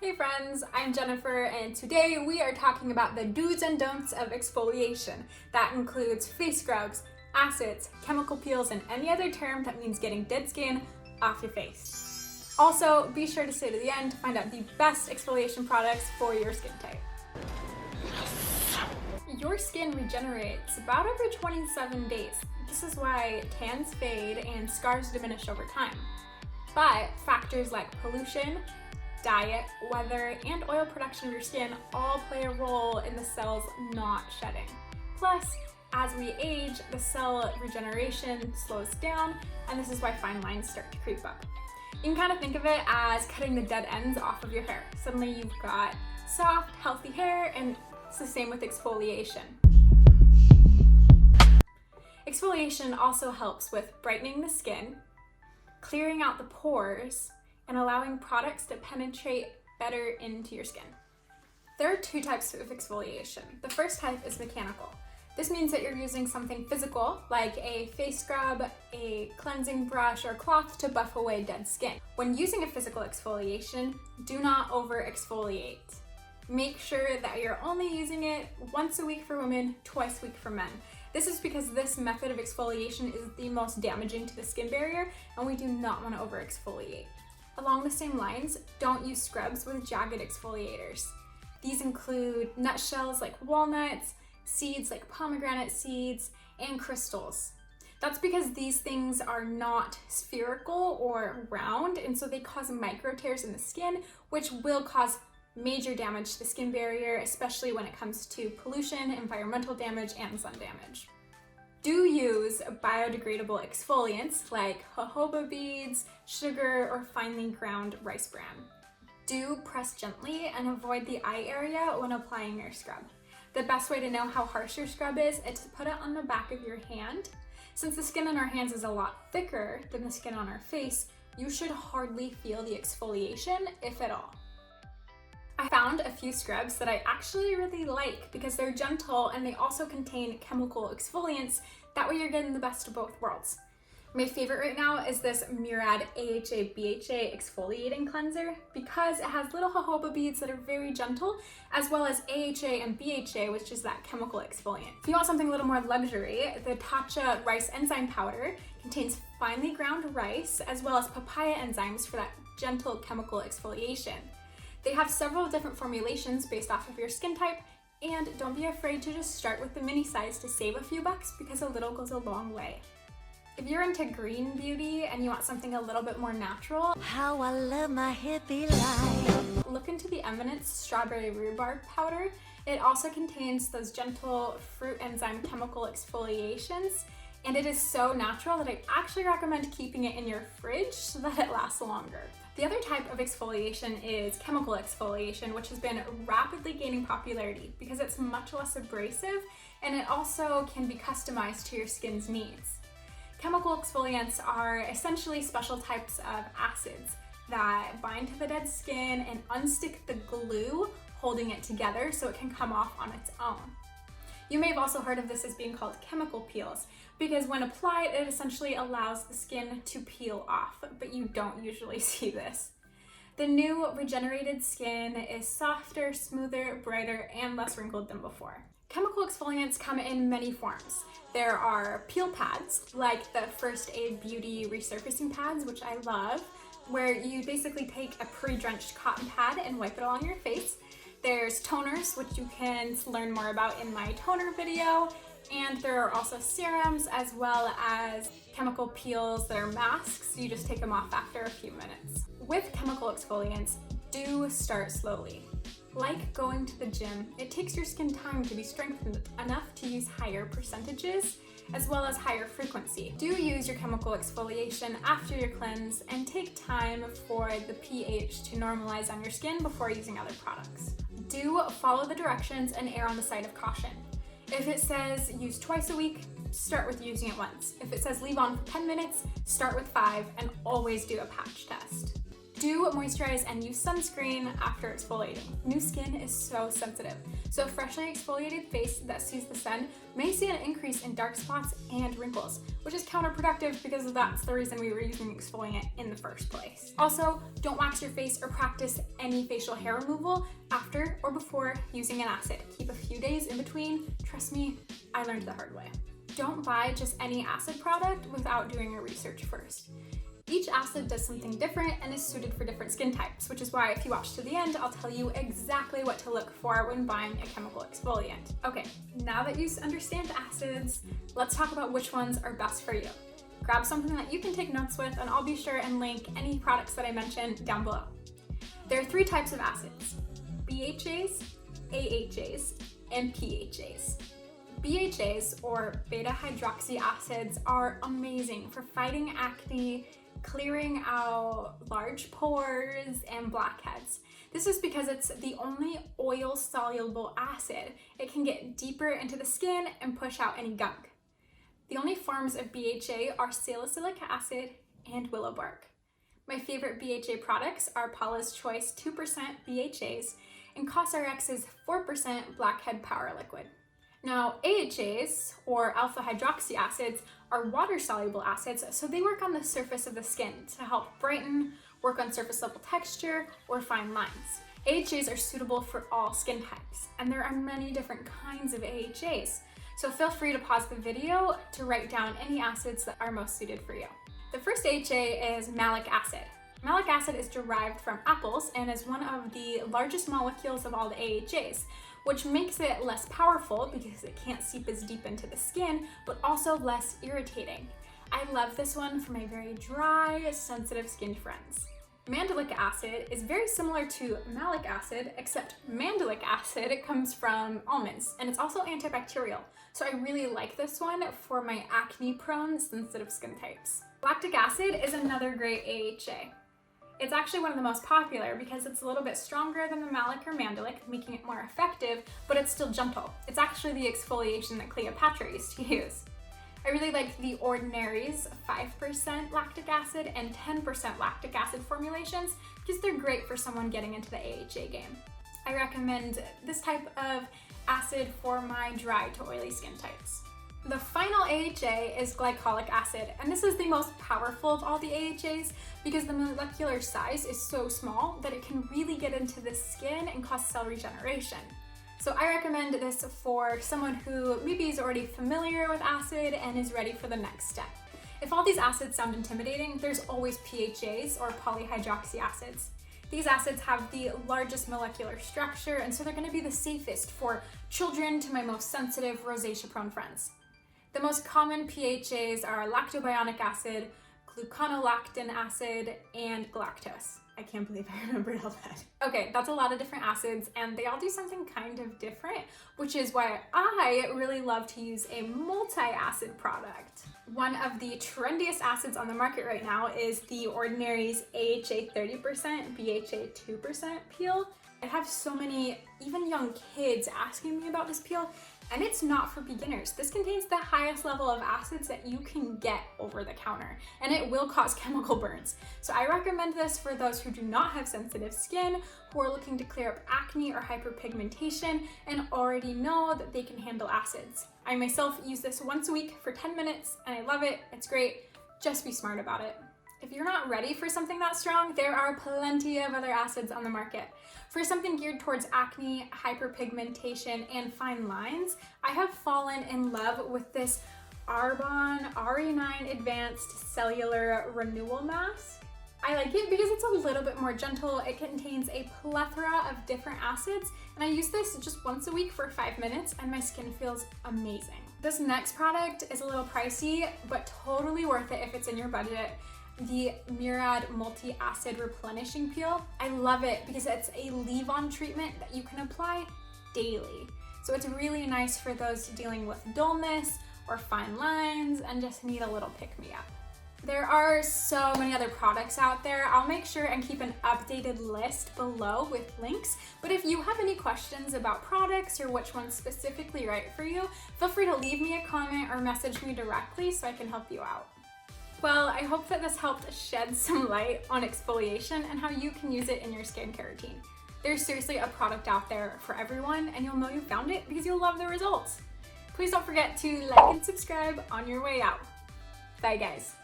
Hey friends, I'm Jennifer and today we are talking about the do's and don'ts of exfoliation. That includes face scrubs, acids, chemical peels, and any other term that means getting dead skin off your face. Also, be sure to stay to the end to find out the best exfoliation products for your skin type. Your skin regenerates about every 27 days. This is why tans fade and scars diminish over time. But factors like pollution, diet, weather, and oil production of your skin all play a role in the cells not shedding. Plus, as we age, the cell regeneration slows down, and this is why fine lines start to creep up. You can kind of think of it as cutting the dead ends off of your hair. Suddenly you've got soft, healthy hair, and it's the same with exfoliation. Exfoliation also helps with brightening the skin, clearing out the pores, and allowing products to penetrate better into your skin. There are two types of exfoliation. The first type is mechanical. This means that you're using something physical, like a face scrub, a cleansing brush, or cloth to buff away dead skin. When using a physical exfoliation, do not over-exfoliate. Make sure that you're only using it once a week for women, twice a week for men. This is because this method of exfoliation is the most damaging to the skin barrier, and we do not want to over-exfoliate. Along the same lines, don't use scrubs with jagged exfoliators. These include nutshells like walnuts, seeds like pomegranate seeds, and crystals. That's because these things are not spherical or round, and so they cause micro tears in the skin, which will cause major damage to the skin barrier, especially when it comes to pollution, environmental damage, and sun damage. Do use biodegradable exfoliants like jojoba beads, sugar, or finely ground rice bran. Do press gently and avoid the eye area when applying your scrub. The best way to know how harsh your scrub is to put it on the back of your hand. Since the skin on our hands is a lot thicker than the skin on our face, you should hardly feel the exfoliation, if at all. I found a few scrubs that I actually really like because they're gentle and they also contain chemical exfoliants. That way you're getting the best of both worlds. My favorite right now is this Murad AHA BHA exfoliating cleanser because it has little jojoba beads that are very gentle, as well as AHA and BHA, which is that chemical exfoliant. If you want something a little more luxury, the Tatcha rice enzyme powder contains finely ground rice, as well as papaya enzymes for that gentle chemical exfoliation. They have several different formulations based off of your skin type, and don't be afraid to just start with the mini size to save a few bucks because a little goes a long way. If you're into green beauty and you want something a little bit more natural, how I love my hippie life. Look into the Eminence strawberry rhubarb powder. It also contains those gentle fruit enzyme chemical exfoliations, and it is so natural that I actually recommend keeping it in your fridge so that it lasts longer. The other type of exfoliation is chemical exfoliation, which has been rapidly gaining popularity because it's much less abrasive and it also can be customized to your skin's needs. Chemical exfoliants are essentially special types of acids that bind to the dead skin and unstick the glue holding it together so it can come off on its own. You may have also heard of this as being called chemical peels because when applied, it essentially allows the skin to peel off, but you don't usually see this. The new regenerated skin is softer, smoother, brighter, and less wrinkled than before. Chemical exfoliants come in many forms. There are peel pads, like the First Aid Beauty resurfacing pads, which I love, where you basically take a pre-drenched cotton pad and wipe it all on your face. There's toners, which you can learn more about in my toner video, and there are also serums as well as chemical peels that are masks. You just take them off after a few minutes. With chemical exfoliants, do start slowly. Like going to the gym, it takes your skin time to be strengthened enough to use higher percentages as well as higher frequency. Do use your chemical exfoliation after your cleanse and take time for the pH to normalize on your skin before using other products. Do follow the directions and err on the side of caution. If it says use twice a week, start with using it once. If it says leave on for 10 minutes, start with 5 and always do a patch test. Do moisturize and use sunscreen after exfoliating. New skin is so sensitive, so a freshly exfoliated face that sees the sun may see an increase in dark spots and wrinkles, which is counterproductive because that's the reason we were using exfoliant in the first place. Also, don't wax your face or practice any facial hair removal after or before using an acid. Keep a few days in between. Trust me, I learned the hard way. Don't buy just any acid product without doing your research first. Each acid does something different and is suited for different skin types, which is why if you watch to the end, I'll tell you exactly what to look for when buying a chemical exfoliant. Okay, now that you understand acids, let's talk about which ones are best for you. Grab something that you can take notes with, and I'll be sure and link any products that I mentioned down below. There are 3 types of acids: BHA'S, AHA'S, and PHA'S. BHA'S, or beta-hydroxy acids, are amazing for fighting acne, clearing out large pores, and blackheads. This is because it's the only oil-soluble acid. It can get deeper into the skin and push out any gunk. The only forms of BHA are salicylic acid and willow bark. My favorite BHA products are Paula's Choice 2% BHAs and CosRx's 4% Blackhead Power Liquid. Now, AHAs, or alpha-hydroxy acids, are water-soluble acids, so they work on the surface of the skin to help brighten, work on surface-level texture, or fine lines. AHAs are suitable for all skin types, and there are many different kinds of AHAs, so feel free to pause the video to write down any acids that are most suited for you. The first AHA is malic acid. Malic acid is derived from apples and is one of the largest molecules of all the AHAs, which makes it less powerful because it can't seep as deep into the skin, but also less irritating. I love this one for my very dry, sensitive skinned friends. Mandelic acid is very similar to malic acid, except mandelic acid comes from almonds, and it's also antibacterial. So I really like this one for my acne-prone, sensitive skin types. Lactic acid is another great AHA. It's actually one of the most popular because it's a little bit stronger than the malic or mandelic, making it more effective, but it's still gentle. It's actually the exfoliation that Cleopatra used to use. I really like the Ordinary's 5% lactic acid and 10% lactic acid formulations because they're great for someone getting into the AHA game. I recommend this type of acid for my dry to oily skin types. The final AHA is glycolic acid, and this is the most powerful of all the AHAs because the molecular size is so small that it can really get into the skin and cause cell regeneration. So I recommend this for someone who maybe is already familiar with acid and is ready for the next step. If all these acids sound intimidating, there's always PHAs, or polyhydroxy acids. These acids have the largest molecular structure, and so they're going to be the safest for children to my most sensitive rosacea-prone friends. The most common PHAs are lactobionic acid, gluconolactin acid, and galactose. I can't believe I remembered all that. Okay, that's a lot of different acids, and they all do something kind of different, which is why I really love to use a multi-acid product. One of the trendiest acids on the market right now is the Ordinary's AHA 30%, BHA 2% peel. I have so many, even young kids, asking me about this peel, and it's not for beginners. This contains the highest level of acids that you can get over the counter, and it will cause chemical burns. So I recommend this for those who do not have sensitive skin, who are looking to clear up acne or hyperpigmentation, and already know that they can handle acids. I myself use this once a week for 10 minutes, and I love it. It's great. Just be smart about it. If you're not ready for something that strong, there are plenty of other acids on the market. For something geared towards acne, hyperpigmentation, and fine lines, I have fallen in love with this Arbonne RE9 Advanced Cellular Renewal Mask. I like it because it's a little bit more gentle. It contains a plethora of different acids, and I use this just once a week for 5 minutes, and my skin feels amazing. This next product is a little pricey, but totally worth it if it's in your budget. The Murad Multi-Acid Replenishing Peel. I love it because it's a leave-on treatment that you can apply daily. So it's really nice for those dealing with dullness or fine lines and just need a little pick-me-up. There are so many other products out there. I'll make sure and keep an updated list below with links, but if you have any questions about products or which one's specifically right for you, feel free to leave me a comment or message me directly so I can help you out. Well, I hope that this helped shed some light on exfoliation and how you can use it in your skincare routine. There's seriously a product out there for everyone, and you'll know you found it because you'll love the results. Please don't forget to like and subscribe on your way out. Bye guys.